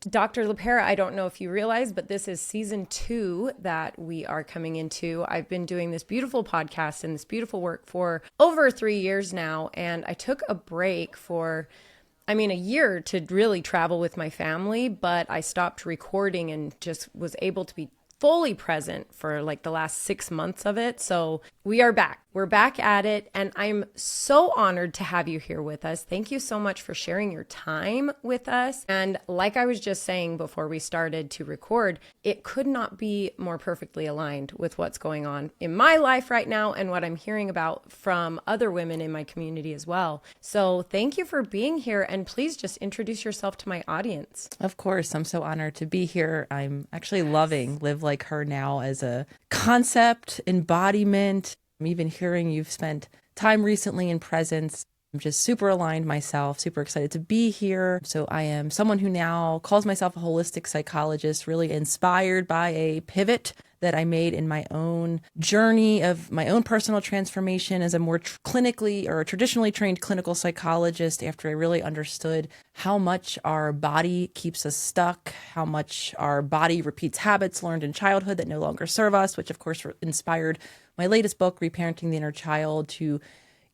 Dr. LePera, I don't know if you realize, but this is season 2 that we are coming into. I've been doing this beautiful podcast and this beautiful work for over 3 years now. And I took a break for, a year to really travel with my family, but I stopped recording and just was able to be fully present for like the last 6 months of it. So we are back. We're back at it. And I'm so honored to have you here with us. Thank you so much for sharing your time with us. And like I was just saying before we started to record, it could not be more perfectly aligned with what's going on in my life right now and what I'm hearing about from other women in my community as well. So thank you for being here. And please just introduce yourself to my audience. Of course. I'm so honored to be here. I'm actually loving Live Like Her now as a concept, embodiment. I'm even hearing you've spent time recently in presence. I'm just super aligned myself, super excited to be here. So I am someone who now calls myself a holistic psychologist, really inspired by a pivot that I made in my own journey of my own personal transformation as a more clinically or traditionally trained clinical psychologist, after I really understood how much our body keeps us stuck, how much our body repeats habits learned in childhood that no longer serve us, which of course inspired my latest book, Reparenting the Inner Child, to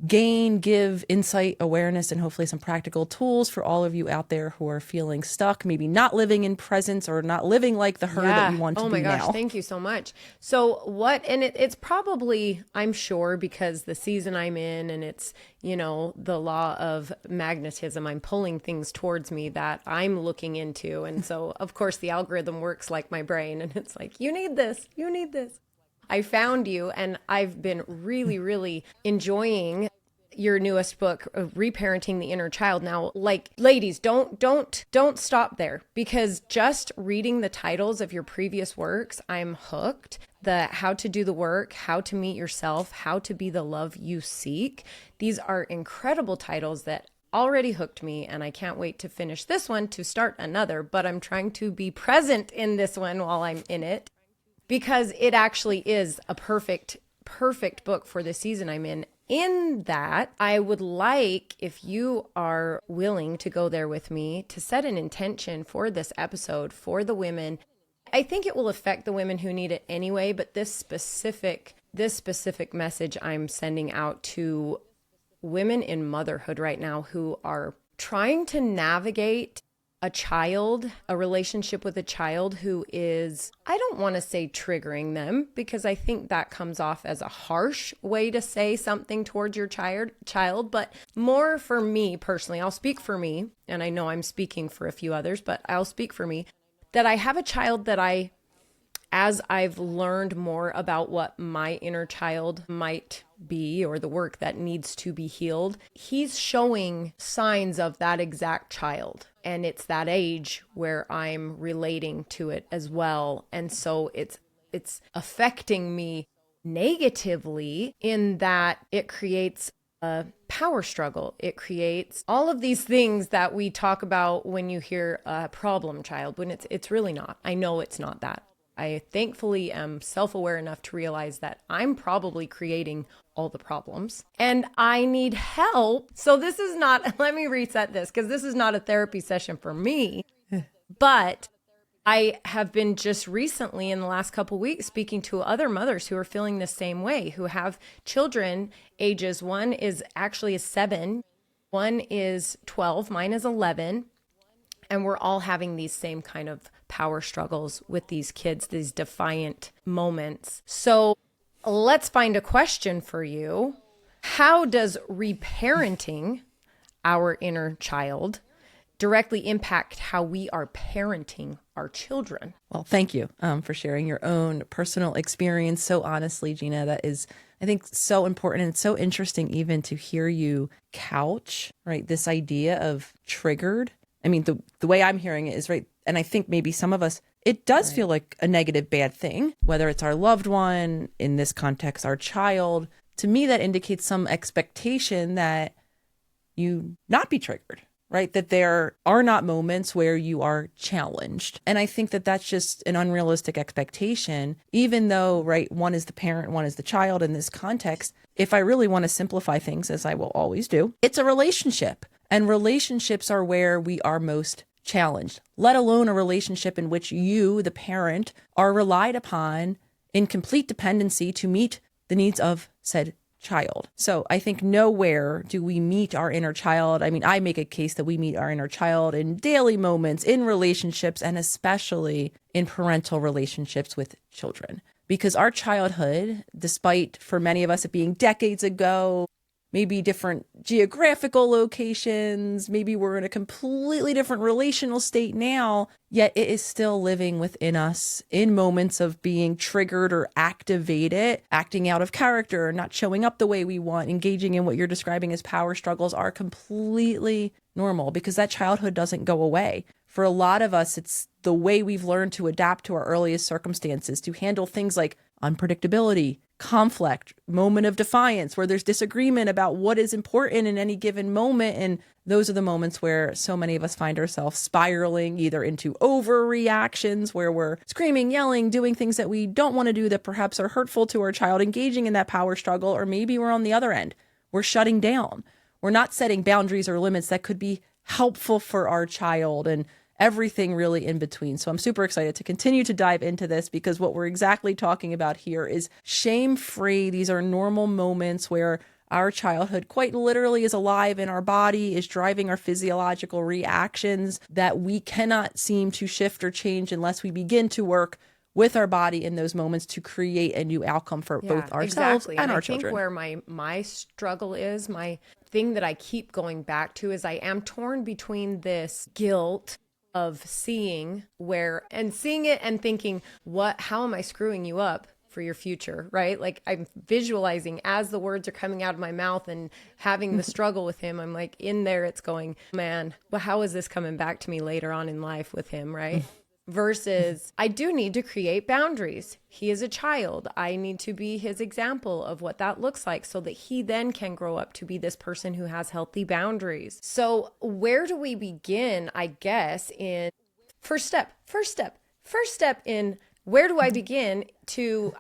give insight, awareness, and hopefully some practical tools for all of you out there who are feeling stuck, maybe not living in presence or not living like the her that you want to be now. Oh my gosh, thank you so much. So it's probably, I'm sure, because the season I'm in and it's, the law of magnetism, I'm pulling things towards me that I'm looking into. And so, of course, the algorithm works like my brain and it's like, you need this, you need this. I found you and I've been really, really enjoying your newest book, Reparenting the Inner Child. Now, like, ladies, don't stop there, because just reading the titles of your previous works, I'm hooked. The How to Do the Work, How to Meet Yourself, How to Be the Love You Seek. These are incredible titles that already hooked me, and I can't wait to finish this one to start another, but I'm trying to be present in this one while I'm in it, because it actually is a perfect book for the season I'm in. In that, I would like, if you are willing to go there with me, to set an intention for this episode for the women. I think it will affect the women who need it anyway, but this specific message I'm sending out to women in motherhood right now who are trying to navigate a relationship with a child who is, I don't want to say triggering them, because I think that comes off as a harsh way to say something towards your child, but more for me personally, I'll speak for me, and I know I'm speaking for a few others, but I'll speak for me, that I have a child that as I've learned more about what my inner child might be, or the work that needs to be healed, he's showing signs of that exact child. And it's that age where I'm relating to it as well. And so it's affecting me negatively in that it creates a power struggle. It creates all of these things that we talk about when you hear a problem child, when it's really not. I know it's not that. I thankfully am self-aware enough to realize that I'm probably creating all the problems and I need help. So this is not, let me reset this, because this is not a therapy session for me, but I have been just recently in the last couple of weeks speaking to other mothers who are feeling the same way, who have children ages, one is actually 7, one is 12, mine is 11. And we're all having these same kind of power struggles with these kids, these defiant moments. So let's find a question for you. How does reparenting our inner child directly impact how we are parenting our children? Well, thank you for sharing your own personal experience so honestly, Gina. That is, I think, so important, and so interesting even to hear you couch, right, this idea of triggered. I mean, the way I'm hearing it is, right, and I think maybe some of us, it does feel like a negative, bad thing, whether it's our loved one, in this context, our child. To me, that indicates some expectation that you not be triggered, right? That there are not moments where you are challenged. And I think that that's just an unrealistic expectation, even though, right, one is the parent, one is the child in this context. If I really want to simplify things, as I will always do, it's a relationship. And relationships are where we are most challenged, let alone a relationship in which you, the parent, are relied upon in complete dependency to meet the needs of said child. So I think nowhere do we meet our inner child. I mean, I make a case that we meet our inner child in daily moments, in relationships, and especially in parental relationships with children. Because our childhood, despite for many of us it being decades ago, maybe different geographical locations, maybe we're in a completely different relational state now, yet it is still living within us in moments of being triggered or activated, acting out of character, not showing up the way we want, engaging in what you're describing as power struggles are completely normal because that childhood doesn't go away. For a lot of us, it's the way we've learned to adapt to our earliest circumstances, to handle things like unpredictability, conflict, moment of defiance, where there's disagreement about what is important in any given moment. And those are the moments where so many of us find ourselves spiraling either into overreactions where we're screaming, yelling, doing things that we don't want to do that perhaps are hurtful to our child, engaging in that power struggle, or maybe we're on the other end. We're shutting down. We're not setting boundaries or limits that could be helpful for our child, and everything really in between. So I'm super excited to continue to dive into this because what we're exactly talking about here is shame-free. These are normal moments where our childhood quite literally is alive in our body, is driving our physiological reactions that we cannot seem to shift or change unless we begin to work with our body in those moments to create a new outcome for both ourselves and our children. I think where my struggle is, my thing that I keep going back to is I am torn between this guilt of seeing it and thinking, how am I screwing you up for your future, right? Like I'm visualizing as the words are coming out of my mouth and having the struggle with him. I'm like in there, it's going, man, well, how is this coming back to me later on in life with him, right? Versus I do need to create boundaries. He is a child. I need to be his example of what that looks like so that he then can grow up to be this person who has healthy boundaries. So where do we begin, I guess, in first step in where do I begin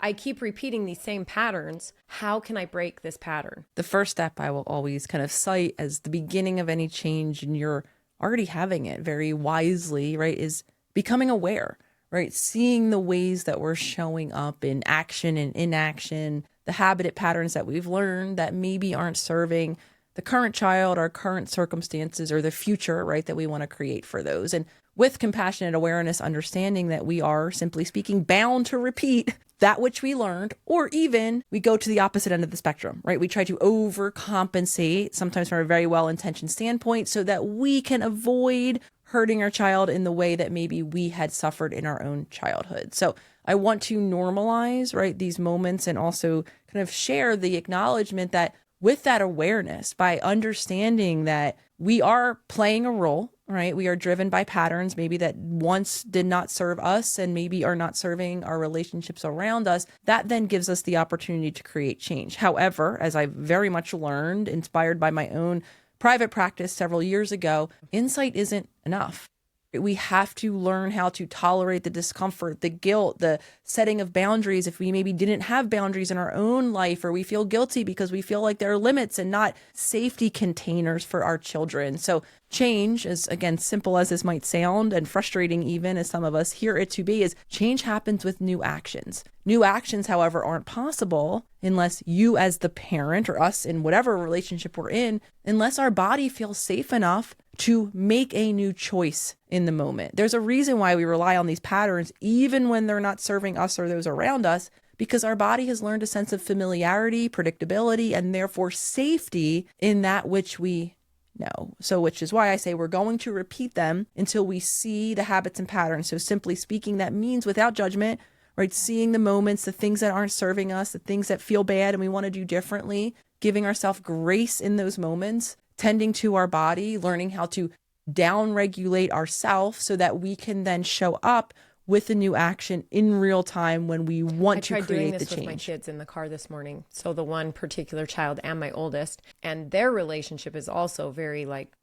I keep repeating these same patterns. How can I break this pattern? The first step I will always kind of cite as the beginning of any change, and you're already having it very wisely, right, is becoming aware, right? Seeing the ways that we're showing up in action and inaction, the habit patterns that we've learned that maybe aren't serving the current child, our current circumstances, or the future, right, that we want to create for those. And with compassionate awareness, understanding that we are, simply speaking, bound to repeat that which we learned, or even we go to the opposite end of the spectrum, right? We try to overcompensate, sometimes from a very well-intentioned standpoint, so that we can avoid hurting our child in the way that maybe we had suffered in our own childhood. So I want to normalize, right, these moments and also kind of share the acknowledgement that with that awareness, by understanding that we are playing a role, right? We are driven by patterns maybe that once did not serve us and maybe are not serving our relationships around us. That then gives us the opportunity to create change. However, as I've very much learned, inspired by my own private practice several years ago, insight isn't enough. We have to learn how to tolerate the discomfort, the guilt, the setting of boundaries. If we maybe didn't have boundaries in our own life, or we feel guilty because we feel like there are limits and not safety containers for our children. So change, as again, simple as this might sound and frustrating even as some of us hear it to be, is change happens with new actions. New actions, however, aren't possible unless you as the parent, or us in whatever relationship we're in, unless our body feels safe enough to make a new choice in the moment. There's a reason why we rely on these patterns, even when they're not serving us or those around us, because our body has learned a sense of familiarity, predictability, and therefore safety in that which we know. So which is why I say we're going to repeat them until we see the habits and patterns. So simply speaking, that means without judgment, right? Seeing the moments, the things that aren't serving us, the things that feel bad and we want to do differently, giving ourselves grace in those moments, tending to our body, learning how to down-regulate ourselves so that we can then show up with a new action in real time when we want to create the change. I tried doing this with my kids in the car this morning. So the one particular child and my oldest, and their relationship is also very like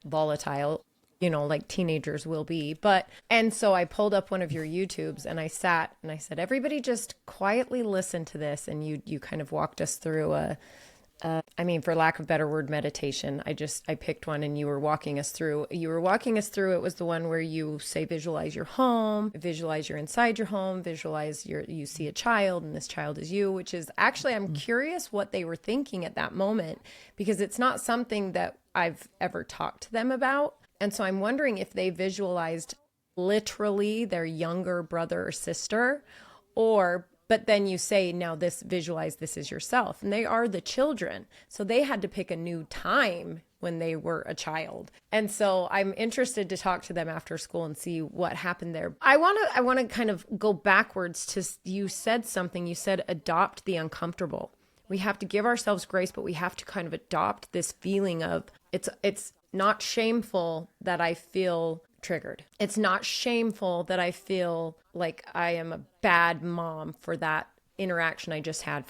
volatile, you know, like teenagers will be. And so I pulled up one of your YouTubes and I sat and I said, everybody just quietly listen to this. And you kind of walked us through I mean, for lack of better word, meditation. I picked one and you were walking us through. It was the one where you say, visualize your home, visualize you're inside your home, visualize you see a child and this child is you, which is actually, I'm curious what they were thinking at that moment, because it's not something that I've ever talked to them about. And so I'm wondering if they visualized literally their younger brother or sister, but then you say, now visualize this is yourself. And they are the children. So they had to pick a new time when they were a child. And so I'm interested to talk to them after school and see what happened there. I want to kind of go backwards to, you said adopt the uncomfortable. We have to give ourselves grace, but we have to kind of adopt this feeling of it's not shameful that I feel triggered. It's not shameful that I feel like I am a bad mom for that interaction I just had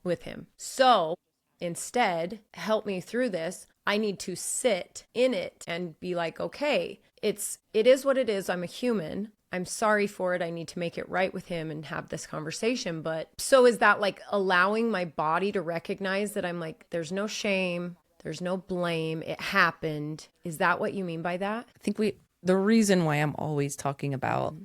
with him. So instead, help me through this. I need to sit in it and be like, okay, it is what it is. I'm a human. I'm sorry for it. I need to make it right with him and have this conversation. But so is that like allowing my body to recognize that I'm like, there's no shame, there's no blame. It happened. Is that what you mean by that? I think the reason why I'm always talking about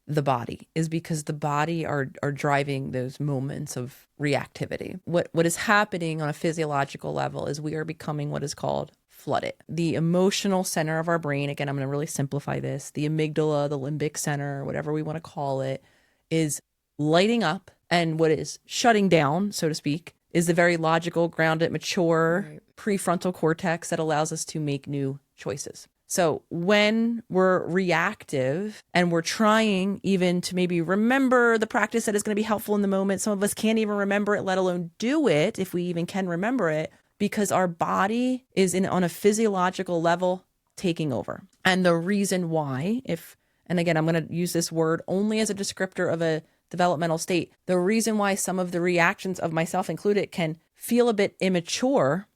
the body is because the body are driving those moments of reactivity. What is happening on a physiological level is we are becoming what is called flooded. The emotional center of our brain, again, I'm going to really simplify this, the amygdala, the limbic center, whatever we want to call it, is lighting up, and what is shutting down, so to speak, is the very logical, grounded, mature prefrontal cortex that allows us to make new choices. So when we're reactive and we're trying even to maybe remember the practice that is going to be helpful in the moment, some of us can't even remember it, let alone do it, if we even can remember it, because our body is on a physiological level taking over. And the reason why, and again, I'm going to use this word only as a descriptor of a developmental state, the reason why some of the reactions of myself included can feel a bit immature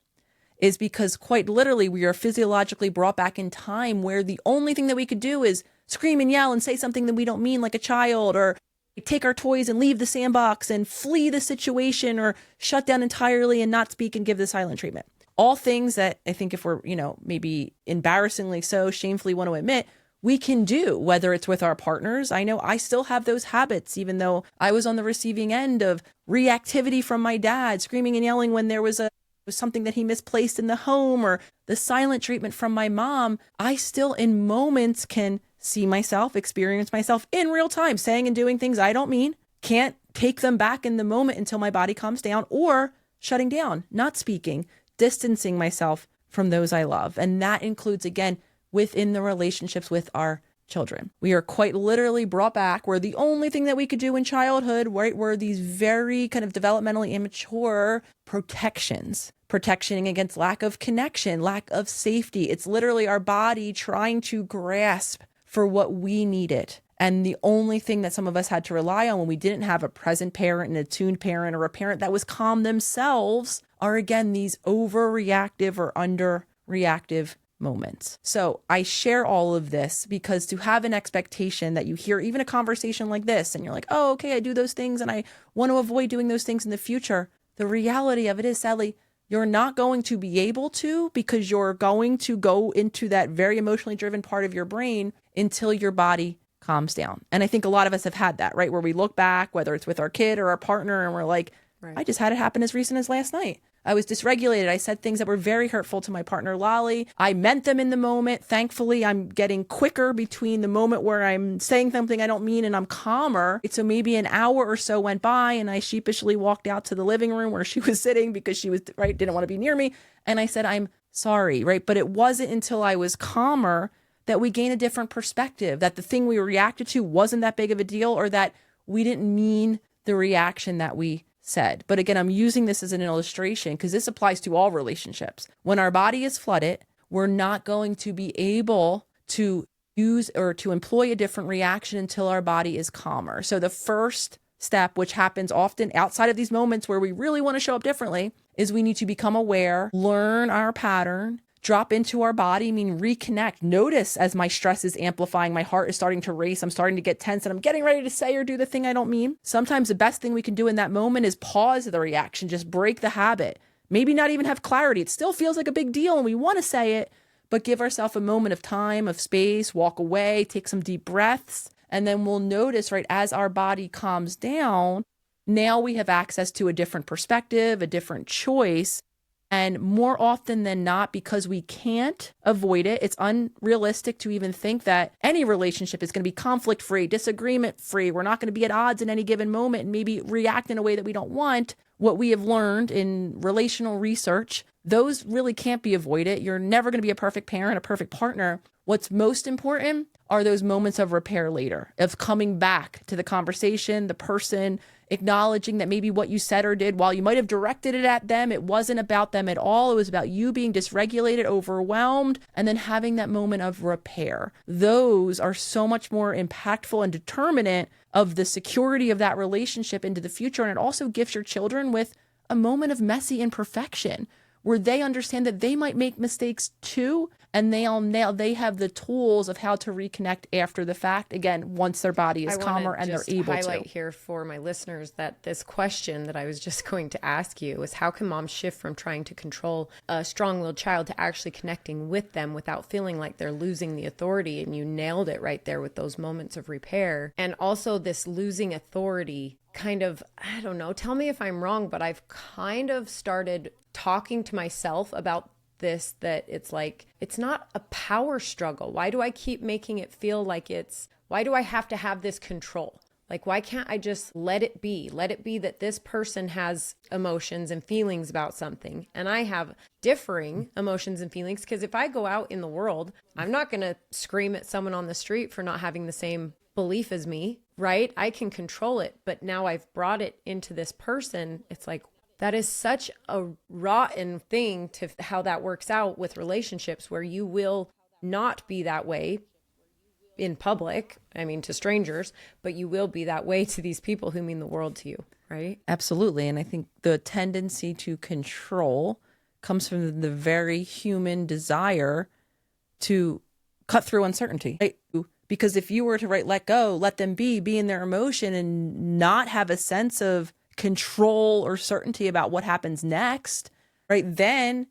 is because quite literally we are physiologically brought back in time where the only thing that we could do is scream and yell and say something that we don't mean, like a child, or take our toys and leave the sandbox and flee the situation, or shut down entirely and not speak and give the silent treatment. All things that I think if we're, maybe embarrassingly so, shamefully want to admit, we can do, whether it's with our partners. I know I still have those habits, even though I was on the receiving end of reactivity from my dad, screaming and yelling when there was something that he misplaced in the home, or the silent treatment from my mom. I still in moments can see myself, experience myself in real time, saying and doing things I don't mean, can't take them back in the moment until my body calms down, or shutting down, not speaking, distancing myself from those I love. And that includes, again, within the relationships with our children. We are quite literally brought back where the only thing that we could do in childhood, right, were these very kind of developmentally immature protection against lack of connection, lack of safety. It's literally our body trying to grasp for what we needed. And the only thing that some of us had to rely on when we didn't have a present parent and a tuned parent, or a parent that was calm themselves, are again these overreactive or underreactive moments. So I share all of this because to have an expectation that you hear even a conversation like this and you're like, oh, okay, I do those things and I want to avoid doing those things in the future. The reality of it is, sadly, you're not going to be able to, because you're going to go into that very emotionally driven part of your brain until your body calms down. And I think a lot of us have had that, right? Where we look back, whether it's with our kid or our partner, and we're like, I just had it happen as recent as last night. I was dysregulated. I said things that were very hurtful to my partner, Lolly. I meant them in the moment. Thankfully, I'm getting quicker between the moment where I'm saying something I don't mean and I'm calmer. So maybe an hour or so went by and I sheepishly walked out to the living room where she was sitting because she was, didn't want to be near me. And I said, I'm sorry, But it wasn't until I was calmer that we gained a different perspective, that the thing we reacted to wasn't that big of a deal, or that we didn't mean the reaction that we said. But again, I'm using this as an illustration because this applies to all relationships. When our body is flooded, we're not going to be able to use or to employ a different reaction until our body is calmer. So the first step, which happens often outside of these moments where we really want to show up differently, is we need to become aware, learn our pattern, drop into our body, reconnect. Notice as my stress is amplifying, my heart is starting to race, I'm starting to get tense, and I'm getting ready to say or do the thing I don't mean. Sometimes the best thing we can do in that moment is pause the reaction, just break the habit. maybe not even have clarity. It still feels like a big deal and we want to say it, but give ourselves a moment of time, of space, walk away, take some deep breaths. And then we'll notice, right, as our body calms down, now we have access to a different perspective, a different choice. And more often than not, because we can't avoid it, it's unrealistic to even think that any relationship is going to be conflict free, disagreement free. We're not going to be at odds in any given moment and maybe react in a way that we don't want. What we have learned in relational research, those really can't be avoided. You're never going to be a perfect parent, a perfect partner. What's most important are those moments of repair later, of coming back to the conversation, the person, acknowledging that maybe what you said or did, while you might have directed it at them, it wasn't about them at all. It was about you being dysregulated, overwhelmed, and then having that moment of repair. Those are so much more impactful and determinant of the security of that relationship into the future. And it also gifts your children with a moment of messy imperfection where they understand that they might make mistakes too, and they have the tools of how to reconnect after the fact, again, once their body is calmer and they're able to. I want to highlight here for my listeners that this question that I was just going to ask you is, how can moms shift from trying to control a strong-willed child to actually connecting with them without feeling like they're losing the authority? And you nailed it right there with those moments of repair. And also this losing authority kind of, I don't know, tell me if I'm wrong, but I've kind of started talking to myself about this, that it's like, it's not a power struggle. Why do I keep making it feel like why do I have to have this control? Like, why can't I just let it be? Let it be that this person has emotions and feelings about something, and I have differing emotions and feelings. Because if I go out in the world, I'm not going to scream at someone on the street for not having the same belief as me, right? I can control it, but now I've brought it into this person. It's like, that is such a rotten thing to how that works out with relationships, where you will not be that way in public, I mean, to strangers, but you will be that way to these people who mean the world to you, right? Absolutely. And I think the tendency to control comes from the very human desire to cut through uncertainty, right? Because if you were to let go, let them be in their emotion and not have a sense of control or certainty about what happens next, right? Then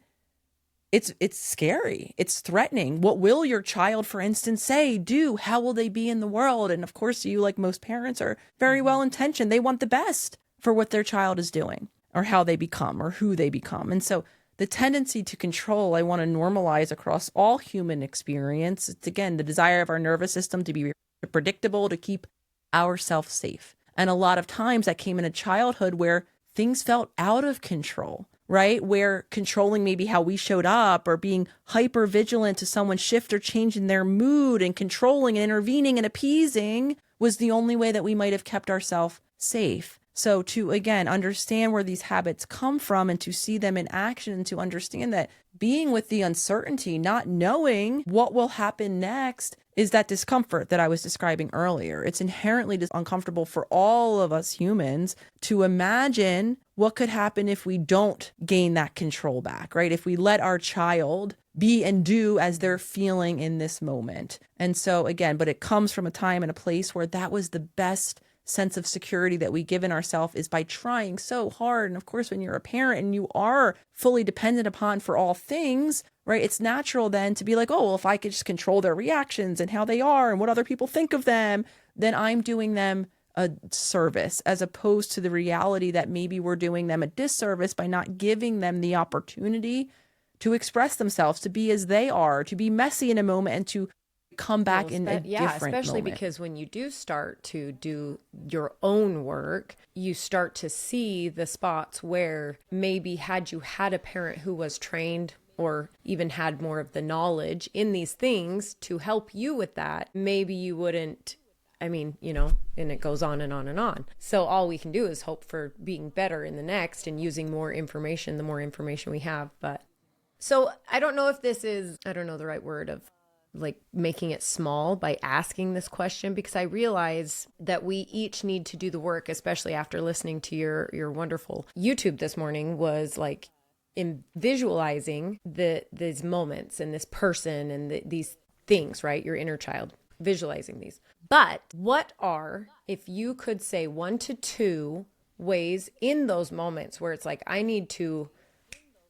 it's scary. It's threatening. What will your child, for instance, say, do? How will they be in the world? And of course, you, like most parents, are very well intentioned. They want the best for what their child is doing or how they become or who they become. And so the tendency to control, I want to normalize across all human experience. It's, again, the desire of our nervous system to be predictable, to keep ourselves safe. And a lot of times that came in a childhood where things felt out of control, right? Where controlling maybe how we showed up or being hyper vigilant to someone's shift or change in their mood and controlling and intervening and appeasing was the only way that we might have kept ourselves safe. So to, again, understand where these habits come from and to see them in action and to understand that being with the uncertainty, not knowing what will happen next, is that discomfort that I was describing earlier. It's inherently uncomfortable for all of us humans to imagine what could happen if we don't gain that control back, right? If we let our child be and do as they're feeling in this moment. And so again, but it comes from a time and a place where that was the best sense of security that we give in ourselves, is by trying so hard. And of course, when you're a parent and you are fully dependent upon for all things, right, it's natural then to be like, oh, well, if I could just control their reactions and how they are and what other people think of them, then I'm doing them a service, as opposed to the reality that maybe we're doing them a disservice by not giving them the opportunity to express themselves, to be as they are, to be messy in a moment and to come back in a different especially moment. Because when you do start to do your own work, you start to see the spots where maybe had you had a parent who was trained or even had more of the knowledge in these things to help you with that, maybe you wouldn't, I mean, you know, and it goes on and on and on. So all we can do is hope for being better in the next and using more information, the more information we have. But so I don't know if this is, I don't know the right word of like making it small by asking this question, because I realize that we each need to do the work, especially after listening to your wonderful YouTube this morning, was like in visualizing these moments and this person and these things, right? Your inner child, visualizing these. But what are, if you could say 1 to 2 ways in those moments where it's like, I need to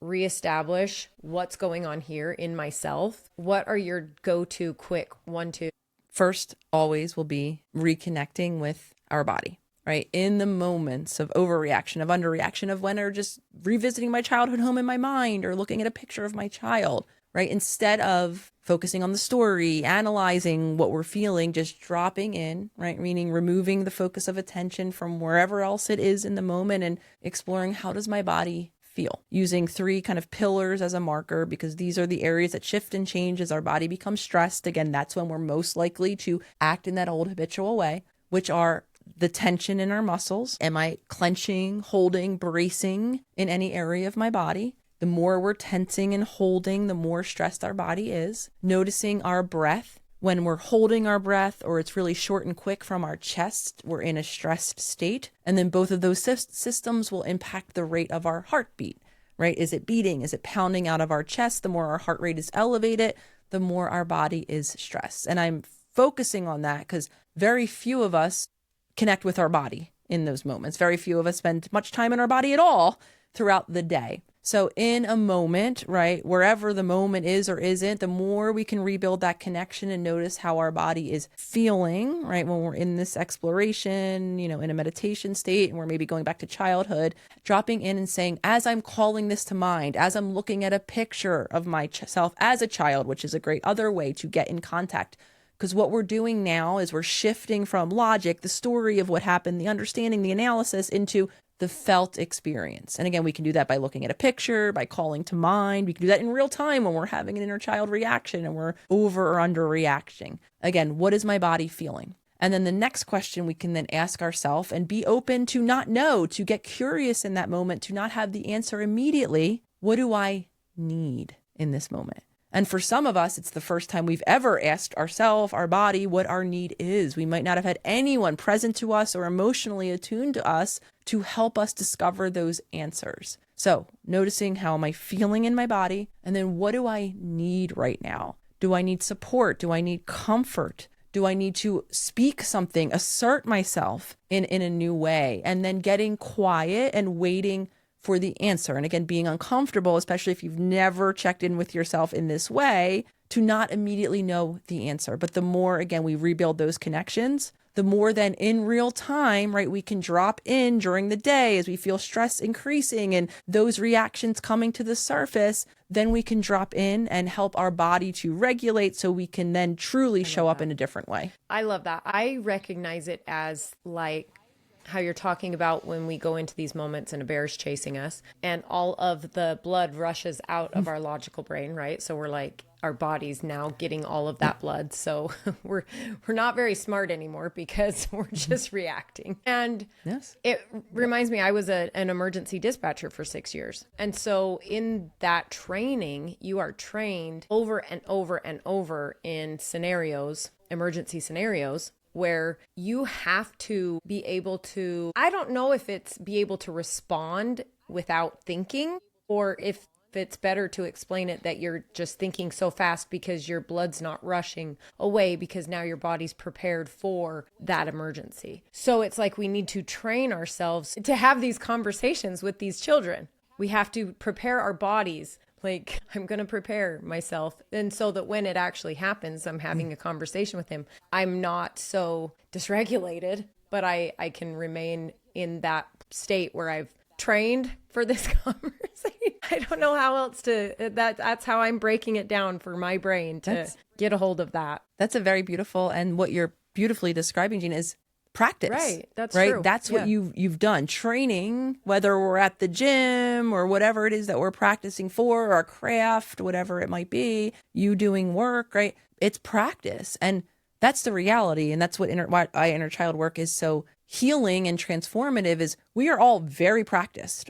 reestablish what's going on here in myself, what are your go-to quick 1, 2? First, always will be reconnecting with our body, right? In the moments of overreaction, of underreaction, of when, or just revisiting my childhood home in my mind or looking at a picture of my child, right? Instead of focusing on the story, analyzing what we're feeling, just dropping in, right? Meaning removing the focus of attention from wherever else it is in the moment and exploring, how does my body feel? Using 3 kind of pillars as a marker, because these are the areas that shift and change as our body becomes stressed. Again, that's when we're most likely to act in that old habitual way, which are the tension in our muscles. Am I clenching, holding, bracing in any area of my body? The more we're tensing and holding, the more stressed our body is. Noticing our breath. When we're holding our breath or it's really short and quick from our chest, we're in a stressed state. And then both of those systems will impact the rate of our heartbeat, right? Is it beating? Is it pounding out of our chest? The more our heart rate is elevated, the more our body is stressed. And I'm focusing on that because very few of us connect with our body in those moments. Very few of us spend much time in our body at all throughout the day. So in a moment, right, wherever the moment is or isn't, the more we can rebuild that connection and notice how our body is feeling, right, when we're in this exploration, in a meditation state, and we're maybe going back to childhood, dropping in and saying, as I'm calling this to mind, as I'm looking at a picture of myself as a child, which is a great other way to get in contact. Because what we're doing now is we're shifting from logic, the story of what happened, the understanding, the analysis, into the felt experience. And again, we can do that by looking at a picture, by calling to mind. We can do that in real time when we're having an inner child reaction and we're over or under reacting. Again, what is my body feeling? And then the next question we can then ask ourselves and be open to not know, to get curious in that moment, to not have the answer immediately. What do I need in this moment? And for some of us, it's the first time we've ever asked ourselves, our body, what our need is. We might not have had anyone present to us or emotionally attuned to us to help us discover those answers. So noticing, how am I feeling in my body? And then what do I need right now? Do I need support? Do I need comfort? Do I need to speak something, assert myself in a new way? And then getting quiet and waiting for the answer. And again, being uncomfortable, especially if you've never checked in with yourself in this way, to not immediately know the answer. But the more, again, we rebuild those connections, the more then in real time, right, we can drop in during the day as we feel stress increasing and those reactions coming to the surface, then we can drop in and help our body to regulate so we can then truly show up in a different way. I love that. I recognize it as like how you're talking about when we go into these moments and a bear's chasing us and all of the blood rushes out of our logical brain, right? So we're like, our body's now getting all of that blood. So we're not very smart anymore because we're just reacting. And yes, it reminds me, I was an emergency dispatcher for 6 years. And so in that training, you are trained over and over and over in scenarios, emergency scenarios, where you have to be able to, I don't know if it's be able to respond without thinking, or if it's better to explain it that you're just thinking so fast because your blood's not rushing away because now your body's prepared for that emergency. So it's like we need to train ourselves to have these conversations with these children. We have to prepare our bodies. Like, I'm going to prepare myself. And so that when it actually happens, I'm having a conversation with him. I'm not so dysregulated, but I can remain in that state where I've trained for this conversation. I don't know how else to, that's how I'm breaking it down for my brain to get a hold of that. That's a very beautiful, and what you're beautifully describing, Gina, is practice. Right. That's right. true. That's what you've done. Training, whether we're at the gym or whatever it is that we're practicing for, or a craft, whatever it might be, you doing work, right? It's practice. And that's the reality. And that's what inner child work is so healing and transformative, is we are all very practiced.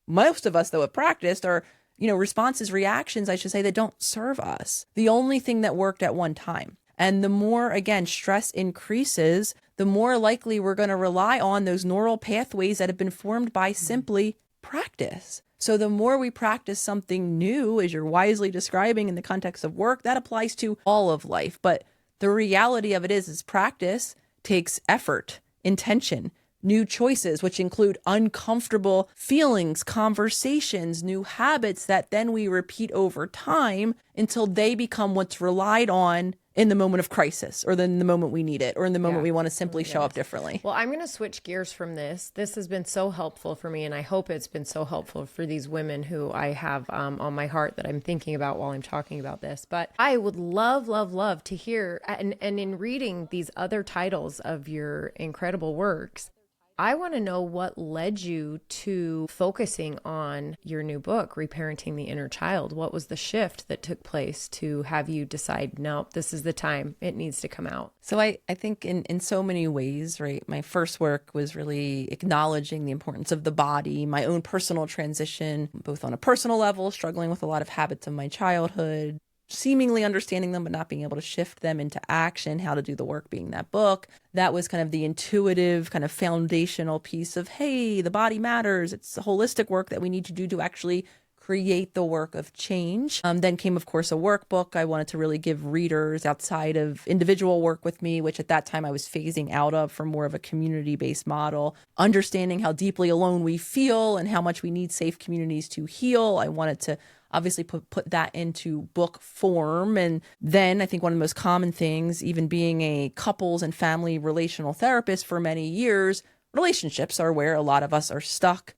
Most of us, though, have practiced are, responses, reactions, I should say, that don't serve us. The only thing that worked at one time. And the more, again, stress increases, the more likely we're going to rely on those neural pathways that have been formed by simply practice. So the more we practice something new, as you're wisely describing in the context of work, that applies to all of life. But the reality of it is practice takes effort, intention, new choices, which include uncomfortable feelings, conversations, new habits that then we repeat over time until they become what's relied on in the moment of crisis, or then in the moment we need it, or in the moment we want to simply show up differently. Well, I'm going to switch gears from this. This has been so helpful for me, and I hope it's been so helpful for these women who I have on my heart that I'm thinking about while I'm talking about this. But I would love, love, love to hear, and in reading these other titles of your incredible works, I want to know what led you to focusing on your new book, Reparenting the Inner Child. What was the shift that took place to have you decide, no, this is the time, it needs to come out? So I think in so many ways, right, my first work was really acknowledging the importance of the body, my own personal transition, both on a personal level, struggling with a lot of habits of my childhood, seemingly understanding them, but not being able to shift them into action, how to do the work being that book. That was kind of the intuitive, kind of foundational piece of, hey, the body matters. It's the holistic work that we need to do to actually create the work of change. Then came, of course, a workbook. I wanted to really give readers outside of individual work with me, which at that time I was phasing out of for more of a community-based model, understanding how deeply alone we feel and how much we need safe communities to heal. I wanted to obviously put that into book form. And then I think one of the most common things, even being a couples and family relational therapist for many years, relationships are where a lot of us are stuck.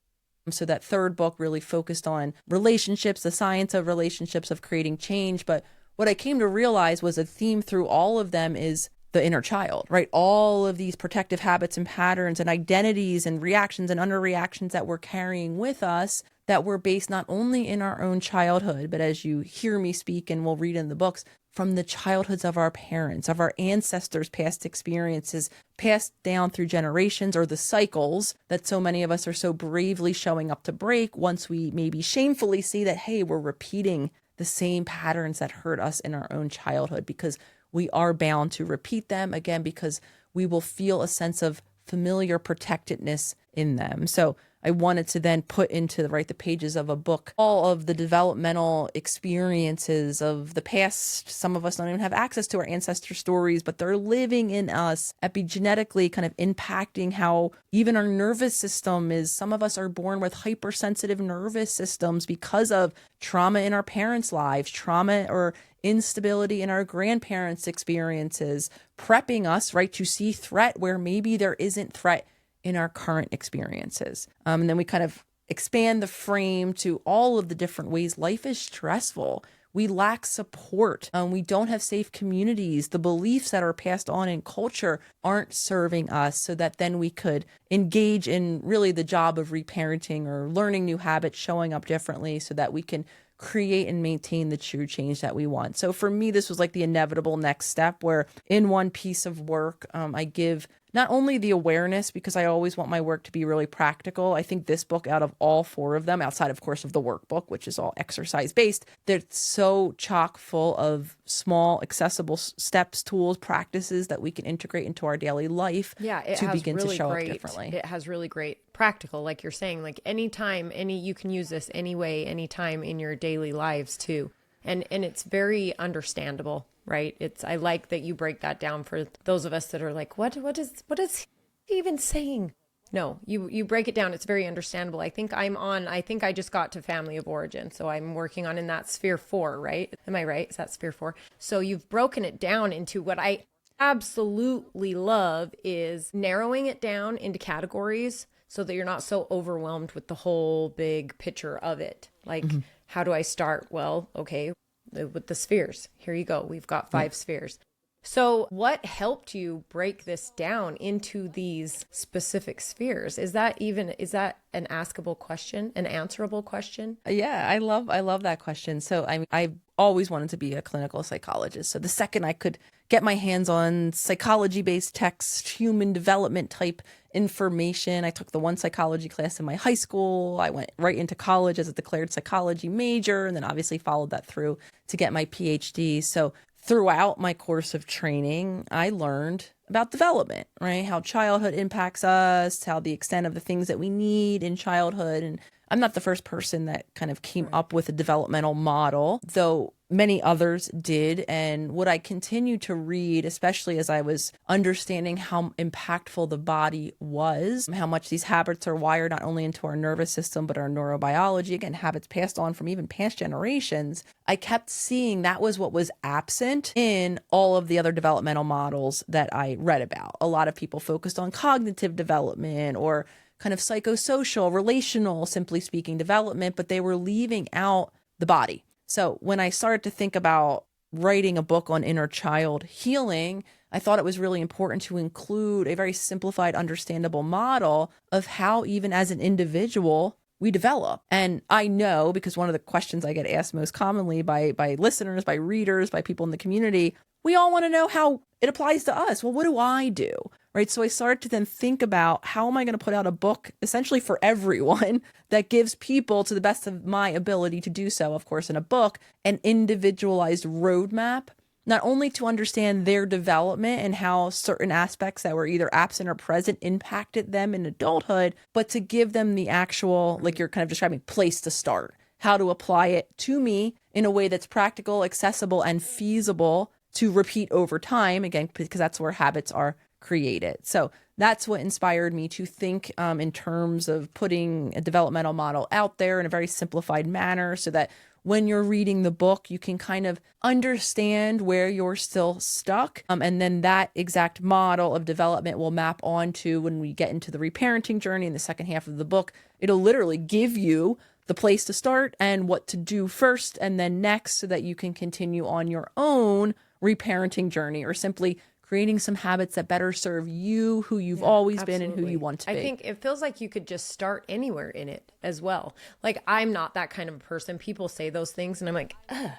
So that third book really focused on relationships, the science of relationships, of creating change. But what I came to realize was a theme through all of them is the inner child, right? All of these protective habits and patterns and identities and reactions and underreactions that we're carrying with us that were based not only in our own childhood, but as you hear me speak and we'll read in the books, from the childhoods of our parents, of our ancestors' past experiences, passed down through generations, or the cycles that so many of us are so bravely showing up to break once we maybe shamefully see that, hey, we're repeating the same patterns that hurt us in our own childhood, because we are bound to repeat them again, because we will feel a sense of familiar protectedness in them. So I wanted to then put into the pages of a book all of the developmental experiences of the past. Some of us don't even have access to our ancestor stories, but they're living in us epigenetically, kind of impacting how even our nervous system is. Some of us are born with hypersensitive nervous systems because of trauma in our parents' lives, trauma or instability in our grandparents' experiences, prepping us, right, to see threat where maybe there isn't threat in our current experiences. And then we kind of expand the frame to all of the different ways life is stressful. We lack support. We don't have safe communities. The beliefs that are passed on in culture aren't serving us, so that then we could engage in really the job of reparenting or learning new habits, showing up differently, so that we can create and maintain the true change that we want. So for me, this was like the inevitable next step, where in one piece of work, I give not only the awareness, because I always want my work to be really practical. I think this book, out of all four of them, outside of course of the workbook, which is all exercise based, they're so chock full of small, accessible steps, tools, practices that we can integrate into our daily life to begin to show up differently. It has really great practical, like you're saying, like anytime, you can use this any way, anytime in your daily lives too. And it's very understandable, right? I like that you break that down for those of us that are like, what is he even saying? No, you break it down. It's very understandable. I think I just got to family of origin. So I'm working on in that sphere 4, right? Am I right? Is that sphere 4? So you've broken it down into what I absolutely love is narrowing it down into categories so that you're not so overwhelmed with the whole big picture of it. Like, how do I start? Well, okay, with the spheres. Here you go. We've got 5 spheres. So what helped you break this down into these specific spheres? Is that an askable question, an answerable question? Yeah, I love that question. So I always wanted to be a clinical psychologist. So the second I could get my hands on psychology-based text, human development type information, I took the one psychology class in my high school. I went right into college as a declared psychology major, and then obviously followed that through to get my PhD. So throughout my course of training, I learned about development, right? How childhood impacts us, how the extent of the things that we need in childhood. And I'm not the first person that kind of came up with a developmental model, though many others did. And what I continue to read, especially as I was understanding how impactful the body was, how much these habits are wired not only into our nervous system, but our neurobiology, again, habits passed on from even past generations, I kept seeing that was what was absent in all of the other developmental models that I read about. A lot of people focused on cognitive development or kind of psychosocial, relational, simply speaking, development, but they were leaving out the body. So when I started to think about writing a book on inner child healing, I thought it was really important to include a very simplified, understandable model of how even as an individual we develop. And I know, because one of the questions I get asked most commonly by listeners, by readers, by people in the community, we all want to know how it applies to us. Well, what do I do? Right. So I started to then think about how am I going to put out a book essentially for everyone that gives people, to the best of my ability to do so, of course, in a book, an individualized roadmap, not only to understand their development and how certain aspects that were either absent or present impacted them in adulthood, but to give them the actual, like you're kind of describing, place to start, how to apply it to me in a way that's practical, accessible, and feasible to repeat over time, again, because that's where habits are created. So that's what inspired me to think in terms of putting a developmental model out there in a very simplified manner so that when you're reading the book, you can kind of understand where you're still stuck. And then that exact model of development will map onto when we get into the reparenting journey in the second half of the book. It'll literally give you the place to start and what to do first and then next so that you can continue on your own reparenting journey or simply creating some habits that better serve you, who you've always been and who you want to be. I think it feels like you could just start anywhere in it as well. Like, I'm not that kind of a person. People say those things and I'm like, ugh,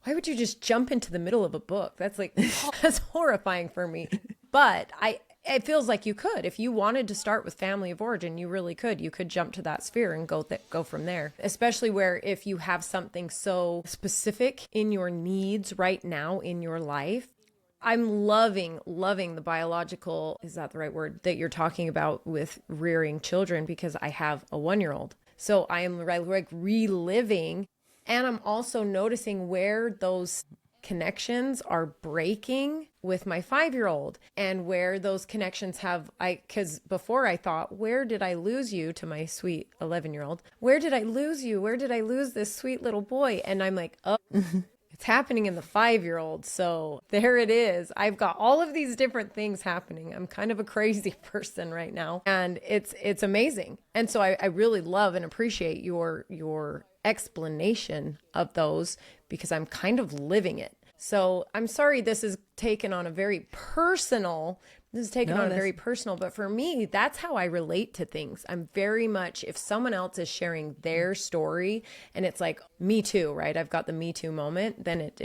why would you just jump into the middle of a book? That's like, that's horrifying for me. But it feels like you could. If you wanted to start with family of origin, you really could. You could jump to that sphere and go from there. Especially where if you have something so specific in your needs right now in your life. I'm loving the biological, is that the right word, that you're talking about with rearing children, because I have a 1-year-old. So I am like reliving, and I'm also noticing where those connections are breaking with my 5-year-old and where those connections because before I thought, where did I lose you, to my sweet 11-year-old? Where did I lose you? Where did I lose this sweet little boy? And I'm like, oh, it's happening in the 5-year-old. So there it is. I've got all of these different things happening. I'm kind of a crazy person right now, and it's amazing. And so I really love and appreciate your explanation of those, because I'm kind of living it. So I'm sorry this is taken on a very personal, but for me, that's how I relate to things. I'm very much, if someone else is sharing their story and it's like, me too, right? I've got the me too moment, then it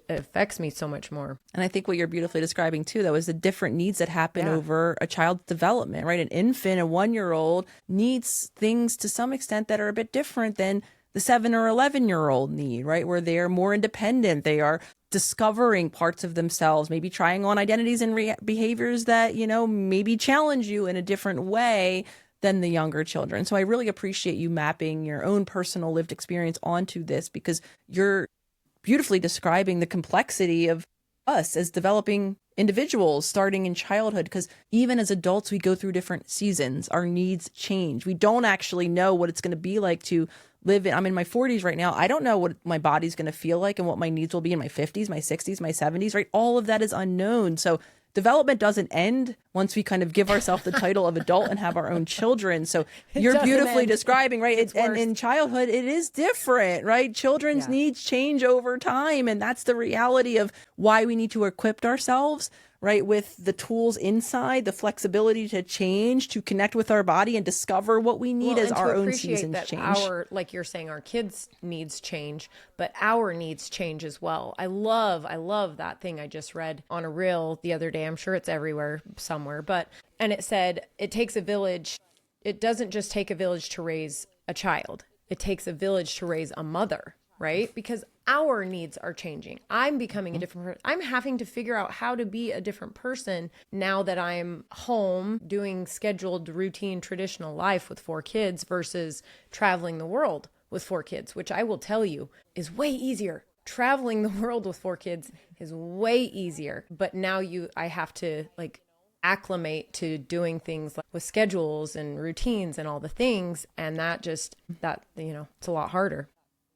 affects me so much more. And I think what you're beautifully describing too, though, is the different needs that happen over a child's development, right? An infant, a 1-year-old needs things to some extent that are a bit different than the 7 or 11-year-old need, right? Where they are more independent. They are discovering parts of themselves, maybe trying on identities and behaviors that, maybe challenge you in a different way than the younger children. So I really appreciate you mapping your own personal lived experience onto this, because you're beautifully describing the complexity of us as developing individuals starting in childhood, because even as adults, we go through different seasons. Our needs change. We don't actually know what it's going to be like to live in. I'm in my 40s right now. I don't know what my body's going to feel like and what my needs will be in my 50s, my 60s, my 70s, right? All of that is unknown. So development doesn't end once we kind of give ourselves the title of adult and have our own children. So you're beautifully describing, right? And in childhood, it is different, right? Children's needs change over time. And that's the reality of why we need to equip ourselves, right, with the tools inside, the flexibility to change, to connect with our body and discover what we need as our own seasons change. Like you're saying, our kids' needs change, but our needs change as well. I love that thing I just read on a reel the other day. I'm sure it's everywhere somewhere, and it said, it takes a village. It doesn't just take a village to raise a child. It takes a village to raise a mother. right? Because our needs are changing. I'm becoming a different person. I'm having to figure out how to be a different person now that I'm home doing scheduled, routine, traditional life with 4 kids versus traveling the world with 4 kids, which I will tell you is way easier. Traveling the world with 4 kids is way easier. But now I have to like acclimate to doing things like with schedules and routines and all the things. And it's a lot harder.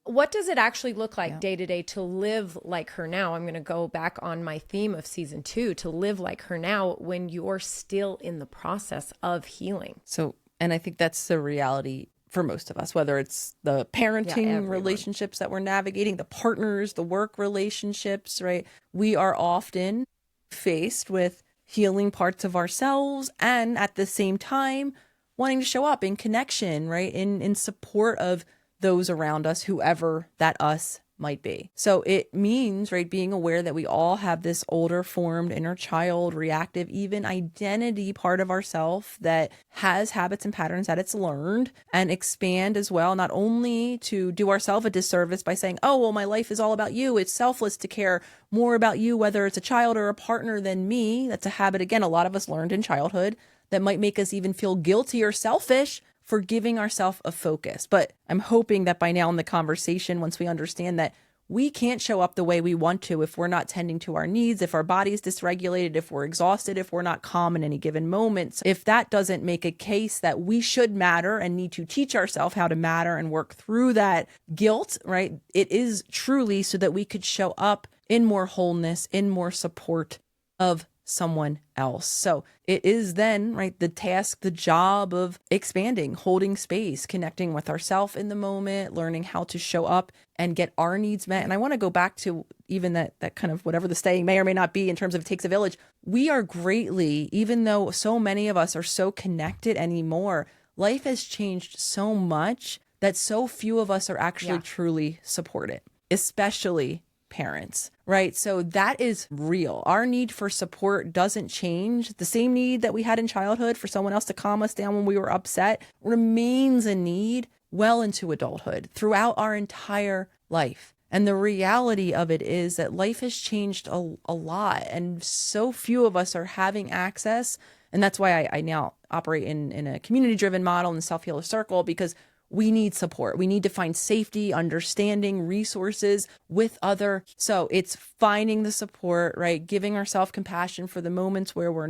What does it actually look like day to day to live like her now? I'm going to go back on my theme of season 2, to live like her now when you're still in the process of healing. So, and I think that's the reality for most of us, whether it's the parenting relationships that we're navigating, the partners, the work relationships, right? We are often faced with healing parts of ourselves and at the same time wanting to show up in connection, right? In support of those around us, whoever that us might be. So it means, right, being aware that we all have this older formed inner child, reactive, even identity part of ourself that has habits and patterns that it's learned, and expand as well, not only to do ourselves a disservice by saying, oh, well, my life is all about you. It's selfless to care more about you, whether it's a child or a partner, than me. That's a habit, again, a lot of us learned in childhood that might make us even feel guilty or selfish for giving ourselves a focus. But I'm hoping that by now in the conversation, once we understand that we can't show up the way we want to if we're not tending to our needs, if our body's dysregulated, if we're exhausted, if we're not calm in any given moment. So if that doesn't make a case that we should matter and need to teach ourselves how to matter and work through that guilt, right? It is truly so that we could show up in more wholeness, in more support of someone else. So it is then, right, the task, the job of expanding, holding space, connecting with ourselves in the moment, learning how to show up and get our needs met. And I want to go back to even that kind of whatever the saying may or may not be in terms of it takes a village. We are greatly, even though so many of us are so connected anymore, life has changed so much that so few of us are actually truly supported, especially parents, right? So that is real. Our need for support doesn't change. The same need that we had in childhood for someone else to calm us down when we were upset remains a need well into adulthood throughout our entire life. And the reality of it is that life has changed a lot, and so few of us are having access. And that's why I now operate in a community-driven model in the Self-Healer Circle, because we need support. We need to find safety, understanding, resources with other. So it's finding the support, right? Giving ourselves compassion for the moments where we're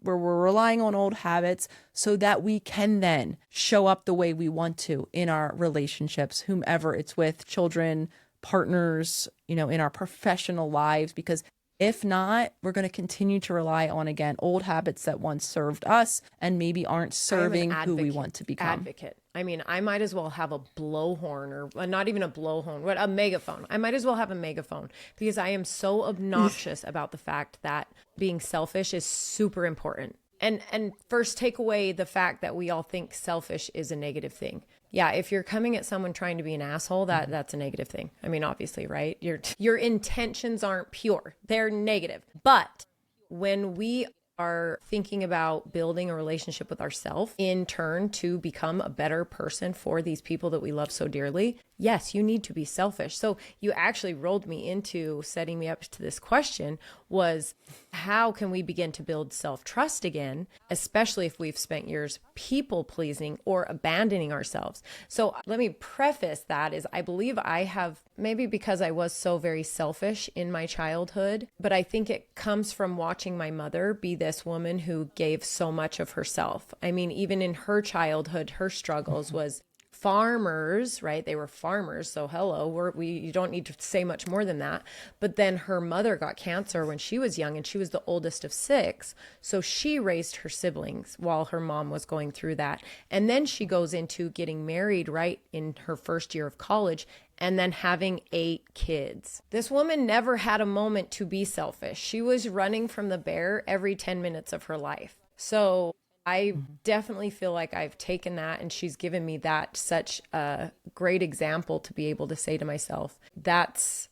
relying on old habits so that we can then show up the way we want to in our relationships, whomever it's with, children, partners, in our professional lives, because if not, we're going to continue to rely on, again, old habits that once served us and maybe aren't serving who we want to become. Advocate. I mean, I might as well have a blowhorn, or not even a blowhorn, but a megaphone. I might as well have a megaphone, because I am so obnoxious about the fact that being selfish is super important. And first, take away the fact that we all think selfish is a negative thing. Yeah, if you're coming at someone trying to be an asshole, that's a negative thing. I mean, obviously, right? Your intentions aren't pure. They're negative. But when we are thinking about building a relationship with ourselves in turn to become a better person for these people that we love so dearly, yes, you need to be selfish. So you actually rolled me into setting me up to this question, was how can we begin to build self-trust again, especially if we've spent years people pleasing or abandoning ourselves? So let me preface that is I believe I have, maybe because I was so very selfish in my childhood, but I think it comes from watching my mother be this woman who gave so much of herself. I mean, even in her childhood, her struggles was farmers, right? They were farmers. So hello, you don't need to say much more than that. But then her mother got cancer when she was young, and she was the oldest of 6. So she raised her siblings while her mom was going through that. And then she goes into getting married right in her first year of college, and then having 8 kids. This woman never had a moment to be selfish. She was running from the bear every 10 minutes of her life. So I definitely feel like I've taken that, and she's given me that such a great example to be able to say to myself, that's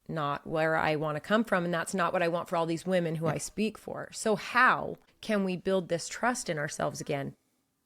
not where I want to come from. And that's not what I want for all these women who I speak for. So how can we build this trust in ourselves again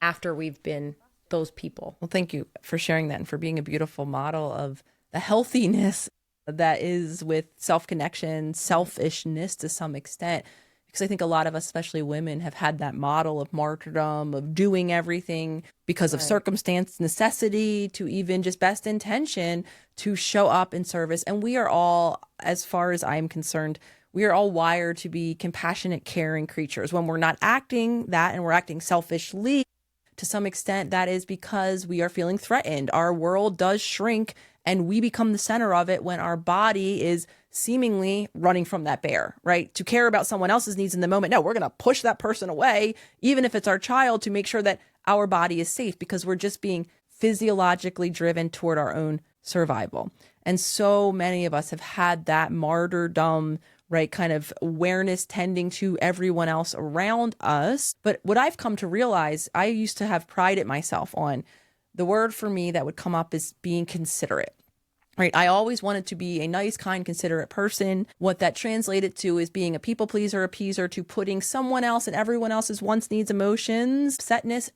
after we've been those people? Well, thank you for sharing that and for being a beautiful model of the healthiness that is with self-connection, selfishness to some extent. Because I think a lot of us, especially women, have had that model of martyrdom, of doing everything because of circumstance, necessity, to even just best intention to show up in service. And we are all, as far as I'm concerned, we are all wired to be compassionate, caring creatures. When we're not acting that and we're acting selfishly, to some extent, that is because we are feeling threatened. Our world does shrink and we become the center of it when our body is seemingly running from that bear, right? To care about someone else's needs in the moment. No, we're going to push that person away, even if it's our child, to make sure that our body is safe, because we're just being physiologically driven toward our own survival. And so many of us have had that martyrdom, right, kind of awareness tending to everyone else around us. But what I've come to realize, I used to have prided myself on, the word for me that would come up is being considerate. Right. I always wanted to be a nice, kind, considerate person. What that translated to is being a people pleaser, appeaser, to putting someone else and everyone else's wants, needs, emotions, upsetness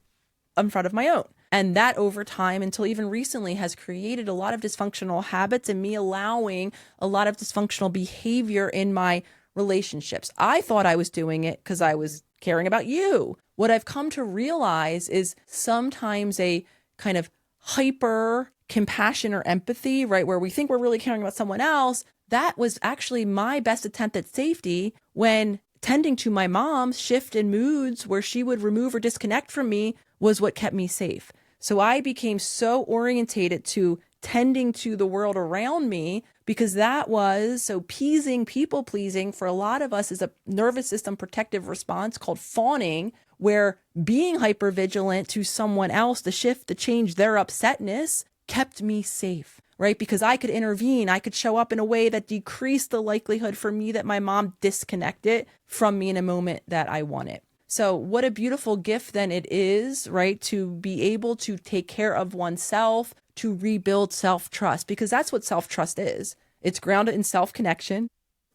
in front of my own. And that over time, until even recently, has created a lot of dysfunctional habits and me allowing a lot of dysfunctional behavior in my relationships. I thought I was doing it because I was caring about you. What I've come to realize is sometimes a kind of hyper compassion or empathy, right, where we think we're really caring about someone else, that was actually my best attempt at safety when tending to my mom's shift in moods where she would remove or disconnect from me was what kept me safe. So I became so orientated to tending to the world around me because that was so appeasing, people pleasing for a lot of us is a nervous system protective response called fawning, where being hypervigilant to someone else, to shift, to change their upsetness kept me safe, right? Because I could intervene. I could show up in a way that decreased the likelihood for me that my mom disconnected from me in a moment that I wanted. So what a beautiful gift then it is, right? To be able to take care of oneself, to rebuild self-trust, because that's what self-trust is. It's grounded in self-connection.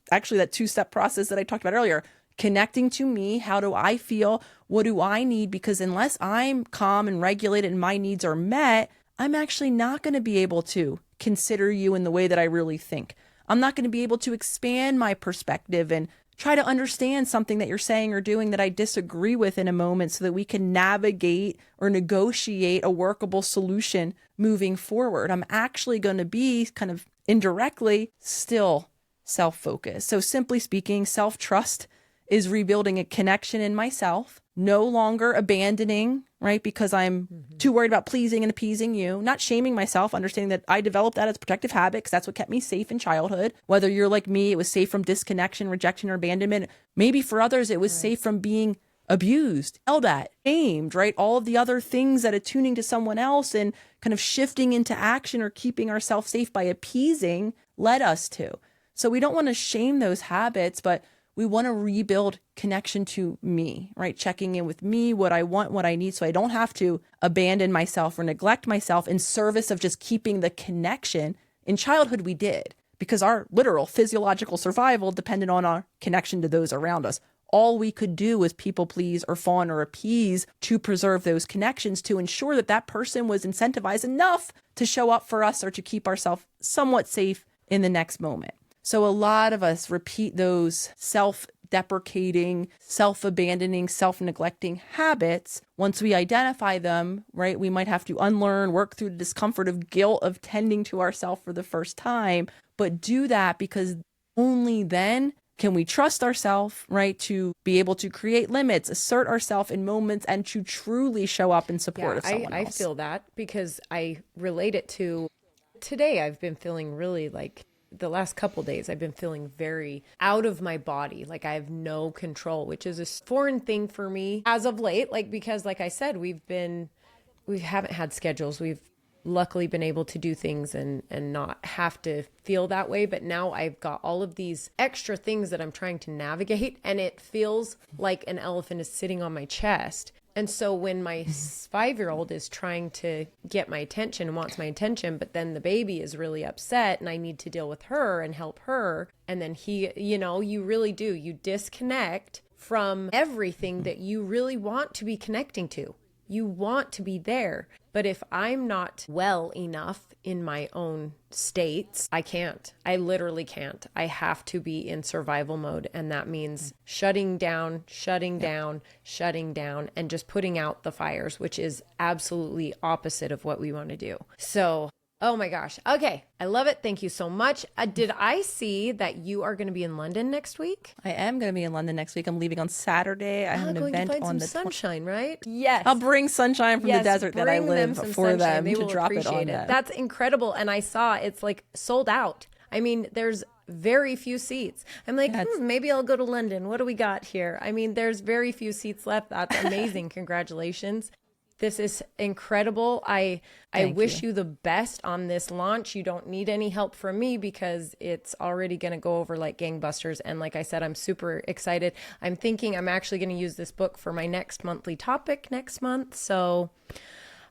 Actually, that two-step process that I talked about earlier, connecting to me. How do I feel? What do I need? Because unless I'm calm and regulated and my needs are met, I'm actually not going to be able to consider you in the way that I really think. I'm not going to be able to expand my perspective and try to understand something that you're saying or doing that I disagree with in a moment so that we can navigate or negotiate a workable solution moving forward. I'm actually going to be kind of indirectly still self-focused. So simply speaking, self-trust is rebuilding a connection in myself, no longer abandoning, right? Because I'm too worried about pleasing and appeasing you, not shaming myself, understanding that I developed that as protective habits. That's what kept me safe in childhood. Whether you're like me, it was safe from disconnection, rejection, or abandonment. Maybe for others, it was safe from being abused, yelled at, shamed, right? All of the other things that attuning to someone else and kind of shifting into action or keeping ourselves safe by appeasing led us to. So we don't want to shame those habits, but we want to rebuild connection to me, right? Checking in with me, what I want, what I need, so I don't have to abandon myself or neglect myself in service of just keeping the connection. In childhood, we did, because our literal physiological survival depended on our connection to those around us. All we could do was people please or fawn or appease to preserve those connections, to ensure that that person was incentivized enough to show up for us or to keep ourselves somewhat safe in the next moment. So a lot of us repeat those self-deprecating, self-abandoning, self-neglecting habits. Once we identify them, right, we might have to unlearn, work through the discomfort of guilt of tending to ourselves for the first time, but do that because only then can we trust ourselves, right, to be able to create limits, assert ourselves in moments, and to truly show up in support of someone else. I feel that because I relate it to today. I've been feeling really like the last couple days, I've been feeling very out of my body. Like I have no control, which is a foreign thing for me as of late. Like, because like I said, we haven't had schedules. We've luckily been able to do things and not have to feel that way. But now I've got all of these extra things that I'm trying to navigate, and it feels like an elephant is sitting on my chest. And so when my 5-year-old is trying to get my attention and wants my attention, but then the baby is really upset and I need to deal with her and help her. And then he, you really do. You disconnect from everything that you really want to be connecting to. You want to be there. But if I'm not well enough in my own states, I can't. I literally can't. I have to be in survival mode. And that means shutting down, and just putting out the fires, which is absolutely opposite of what we want to do. So, oh my gosh. Okay. I love it. Thank you so much. Did I see that you are going to be in London next week? I am going to be in London next week. I'm leaving on Saturday. I have an going event to find on some the sunshine, right? Yes. I'll bring sunshine from the desert that I bring live some for sunshine. them They to will drop it on appreciate them. That's incredible. And I saw it's like sold out. I mean, there's very few seats. I'm like, maybe I'll go to London. What do we got here? I mean, there's very few seats left. That's amazing. Congratulations. This is incredible. I wish you the best on this launch. You don't need any help from me because it's already going to go over like gangbusters. And like I said, I'm super excited. I'm thinking I'm actually going to use this book for my next monthly topic next month. So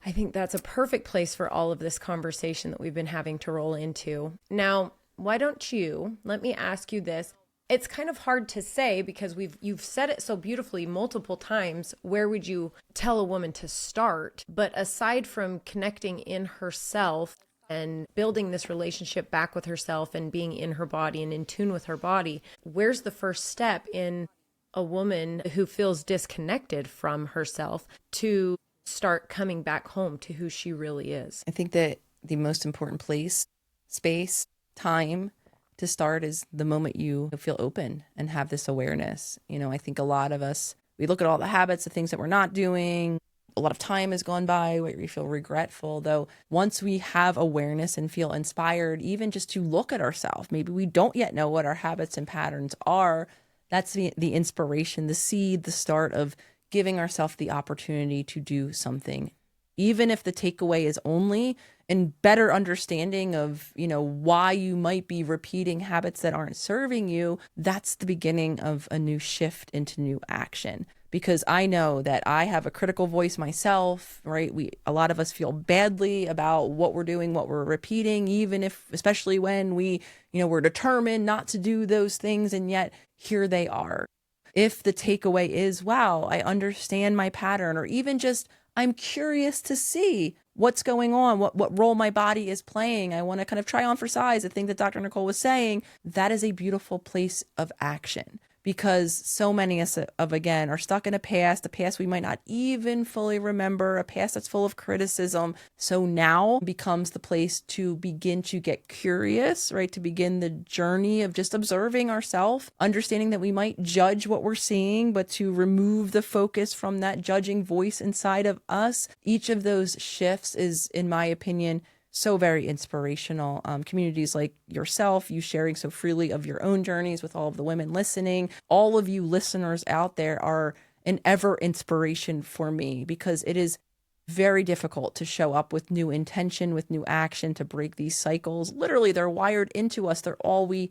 I think that's a perfect place for all of this conversation that we've been having to roll into. Now, why don't you, let me ask you this. It's kind of hard to say because you've said it so beautifully multiple times. Where would you tell a woman to start? But aside from connecting in herself and building this relationship back with herself and being in her body and in tune with her body, where's the first step in a woman who feels disconnected from herself to start coming back home to who she really is? I think that the most important place, space, time to start is the moment you feel open and have this awareness. I think a lot of us, we look at all the habits, the things that we're not doing. A lot of time has gone by where we feel regretful, though once we have awareness and feel inspired, even just to look at ourselves, maybe we don't yet know what our habits and patterns are. That's the inspiration, the seed, the start of giving ourselves the opportunity to do something. Even if the takeaway is only in better understanding of, why you might be repeating habits that aren't serving you, that's the beginning of a new shift into new action. Because I know that I have a critical voice myself, right? A lot of us feel badly about what we're doing, what we're repeating, especially when we're determined not to do those things, and yet here they are. If the takeaway is, wow, I understand my pattern, or even just I'm curious to see what's going on, what role my body is playing. I want to kind of try on for size. The thing that Dr. Nicole was saying, that is a beautiful place of action, because so many of again, are stuck in a past we might not even fully remember, a past that's full of criticism. So now becomes the place to begin to get curious, right? To begin the journey of just observing ourselves, understanding that we might judge what we're seeing, but to remove the focus from that judging voice inside of us. Each of those shifts is, in my opinion, so very inspirational. Communities like yourself, you sharing so freely of your own journeys with all of the women listening, all of you listeners out there are an ever inspiration for me, because it is very difficult to show up with new intention, with new action, to break these cycles. Literally, they're wired into us. They're all we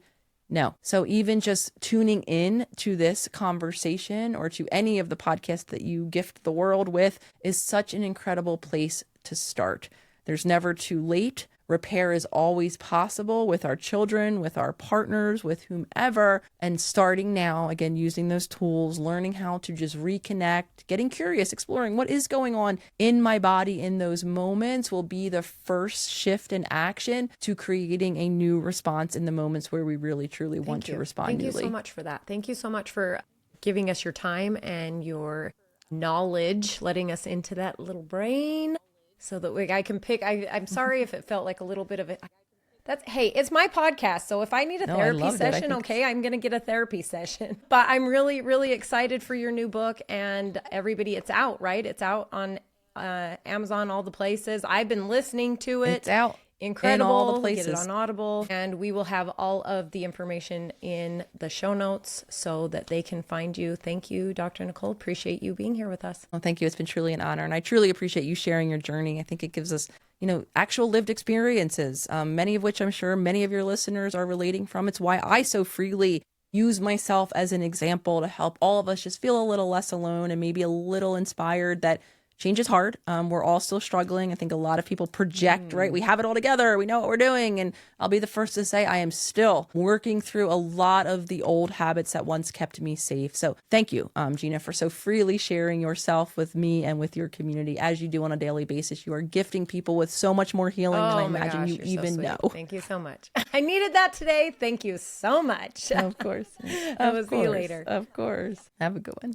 know. So even just tuning in to this conversation or to any of the podcasts that you gift the world with is such an incredible place to start. There's never too late. Repair is always possible with our children, with our partners, with whomever. And starting now, again, using those tools, learning how to just reconnect, getting curious, exploring what is going on in my body in those moments will be the first shift in action to creating a new response in the moments where we really, truly want to respond newly. Thank you so much for that. Thank you so much for giving us your time and your knowledge, letting us into that little brain, so that I can pick. I'm sorry if it felt like a little bit of it. Hey, it's my podcast. So if I need a therapy session, okay, I'm going to get a therapy session. But I'm really, really excited for your new book, and everybody, it's out, right? It's out on Amazon, all the places. I've been listening to it. It's out. Incredible. In all the places. Get it on Audible. And we will have all of the information in the show notes so that they can find you. Thank you, Dr. Nicole. Appreciate you being here with us. Well, thank you. It's been truly an honor. And I truly appreciate you sharing your journey. I think it gives us, actual lived experiences, many of which I'm sure many of your listeners are relating from. It's why I so freely use myself as an example to help all of us just feel a little less alone and maybe a little inspired that change is hard. We're all still struggling. I think a lot of people project, right? We have it all together. We know what we're doing. And I'll be the first to say I am still working through a lot of the old habits that once kept me safe. So thank you, Gina, for so freely sharing yourself with me and with your community as you do on a daily basis. You are gifting people with so much more healing than I imagine you even know. Thank you so much. I needed that today. Thank you so much. Of course. I will see you later. Of course. Have a good one.